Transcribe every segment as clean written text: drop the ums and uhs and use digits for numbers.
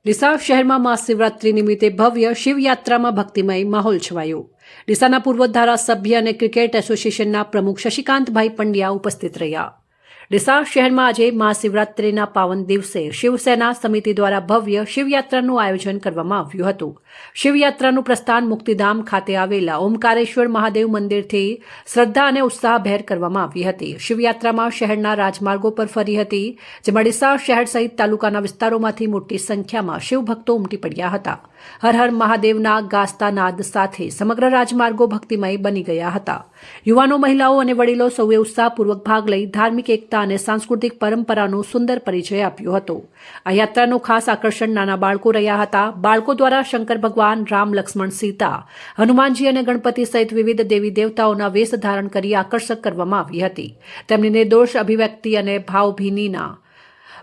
ડીસા શહેરમાં મહાશિવરાત્રી નિમિત્તે ભવ્ય શિવયાત્રામાં ભક્તિમય માહોલ છવાયો। ડીસાના પૂર્વ ધારાસભ્ય અને ક્રિકેટ એસોસિએશનના પ્રમુખ શશિકાંતભાઈ પંડ્યા ઉપસ્થિત રહ્યા। ડીસા શહેરમાં આજે મહાશિવરાત્રિના પાવન દિવસે શિવસેના સમિતિ દ્વારા ભવ્ય શિવયાત્રાનું આયોજન કરવામાં આવ્યું હતું। શિવયાત્રાનું પ્રસ્થાન મુક્તિધામ ખાતે આવેલા ઓમકારેશ્વર મહાદેવ મંદિરથી શ્રદ્ધા અને ઉત્સાહભેર કરવામાં આવી હતી। શિવયાત્રામાં શહેરના રાજમાર્ગો પર ફરી હતી, જેમાં ડીસા શહેર સહિત તાલુકાના વિસ્તારોમાંથી મોટી સંખ્યામાં શિવભક્તો ઉમટી પડ્યા હતા। હર હર મહાદેવના ગાસ્તા નાદ સાથે સમગ્ર રાજમાર્ગો ભક્તિમય બની ગયા હતા। યુવાનો, મહિલાઓ અને વડીલો સૌએ ઉત્સાહપૂર્વક ભાગ લઈ ધાર્મિક એકતા અને સાંસ્કૃતિક પરંપરાનો સુંદર પરિચય આપ્યો હતો। આ યાત્રાનું ખાસ આકર્ષણ નાના બાળકો રહ્યા હતા। બાળકો દ્વારા શંકર ભગવાન, રામ, લક્ષ્મણ, સીતા, હનુમાનજી અને ગણપતિ સહિત વિવિધ દેવી દેવતાઓના વેશ ધારણ કરી આકર્ષક કરવામાં આવી હતી। તેમની નિર્દોષ અભિવ્યક્તિ અને ભાવભીનીના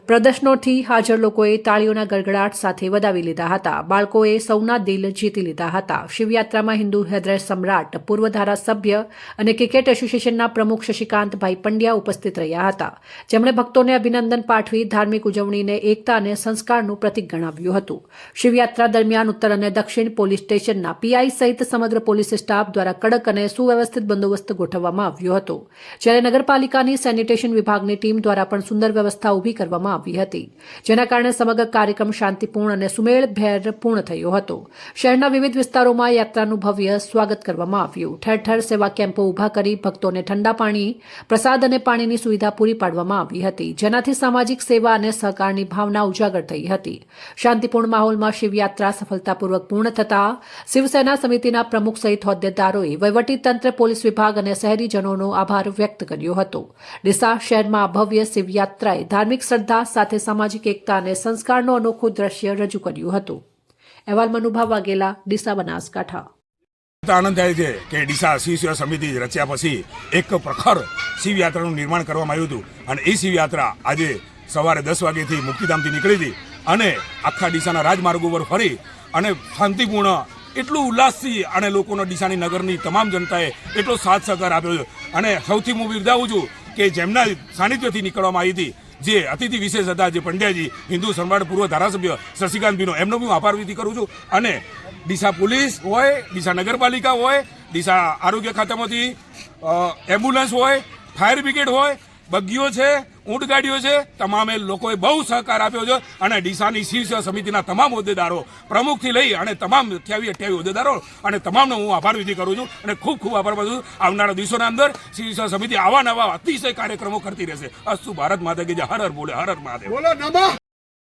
પ્રદર્શનોથી હાજર લોકોએ તાળીઓના ગડગડાટ સાથે વધાવી લીધા હતા। બાળકોએ સૌના દિલ જીતી લીધા હતા। શિવયાત્રામાં હિન્દુ હૃદય સમ્રાટ, પૂર્વ ધારાસભ્ય અને ક્રિકેટ એસોસિએશનના પ્રમુખ શશિકાંતભાઈ પંડ્યા ઉપસ્થિત રહ્યા હતા, જેમણે ભક્તોને અભિનંદન પાઠવી ધાર્મિક ઉજવણીને એકતા અને સંસ્કારનું પ્રતીક ગણાવ્યું હતું। શિવયાત્રા દરમિયાન ઉત્તર અને દક્ષિણ પોલીસ સ્ટેશનના પીઆઈ સહિત સમગ્ર પોલીસ સ્ટાફ દ્વારા કડક અને સુવ્યવસ્થિત બંદોબસ્ત ગોઠવવામાં આવ્યો હતો, જ્યારે નગરપાલિકાની સેનિટેશન વિભાગની ટીમ દ્વારા પણ સુંદર વ્યવસ્થા ઊભી કરવામાં આવી હતી, જેના કારણે સમગ્ર કાર્યક્રમ શાંતિપૂર્ણ અને સુમેળભેર પૂર્ણ થયો હતો। શહેરના વિવિધ વિસ્તારોમાં યાત્રાનું ભવ્ય સ્વાગત કરવામાં આવ્યું। ઠેર ઠેર સેવા કેમ્પો ઊભા કરી ભક્તોને ઠંડા પાણી, પ્રસાદ અને પાણીની સુવિધા પૂરી પાડવામાં આવી હતી, જેનાથી સામાજિક સેવા અને સહકારની ભાવના ઉજાગર થઈ હતી। શાંતિપૂર્ણ માહોલમાં શિવયાત્રા સફળતાપૂર્વક પૂર્ણ થતાં શિવસેના સમિતિના પ્રમુખ સહિત હોદ્દેદારોએ વહીવટીતંત્ર, પોલીસ વિભાગ અને શહેરીજનોનો આભાર વ્યક્ત કર્યો હતો। ડીસા શહેરમાં ભવ્ય શિવયાત્રાએ ધાર્મિક શ્રદ્ધા સાથે સામાજિક એકતા અને સંસ્કારનો અનોખું દ્રશ્ય રજૂ કર્યું હતું। અહેવાલ મનુભા વાઘેલા, ડીસા, બનાસકાંઠા। આનંદ થાય છે કે ડીસા શિવસેના સમિતિ રચ્યા પછી એક પ્રખર શિવયાત્રાનું નિર્માણ કરવામાં આવ્યું હતું, અને એ શિવયાત્રા આજે સવારે 10 વાગ્યાથી મુક્તિધામથી નીકળી હતી અને આખા ડીસાના રાજમાર્ગો પર ફરી અને શાંતિપૂર્ણ એટલું ઉલ્લાસથી અને લોકોનો ડીસાની નગરની તમામ જનતાએ એટલો સાથ સહકાર આપ્યો છે। અને સૌથી હું બિરદાવું છું કે જેમના સાનિધ્યથી નીકળવામાં આવી હતી, જે અતિથિ વિશેષ હતા, જે પંડ્યાજી, હિન્દુ સમ્રાટ પૂર્વ ધારાસભ્ય શશિકાંતભાઈનો, એમનો હું આભાર વિધિ કરું છું। અને ડીસા પોલીસ હોય, ડીસા નગરપાલિકા હોય, ડીસા આરોગ્ય ખાતામાંથી એમ્બ્યુલન્સ હોય, ફાયર બ્રિગેડ હોય, બગીઓ છે, ઊંટ ગાડીઓ છે, તમામે લોકોએ બહુ સહકાર આપ્યો છે। અને ડીસાની શિવસેના સમિતિના તમામ હોદ્દેદારો, પ્રમુખથી લઈ અને તમામ 28 હોદ્દેદારો અને તમામનો હું આભાર વિધિ કરું છું અને ખૂબ ખૂબ આભાર માનું છું। આવનારા દિવસોના અંદર શિવસેના સમિતિ આવા નવા અતિશય કાર્યક્રમો કરતી રહેશે। અસ્તુ ભારત માતા કી જય, હર હર બોલે, હર હર મહાદેવ, બોલો નમઃ।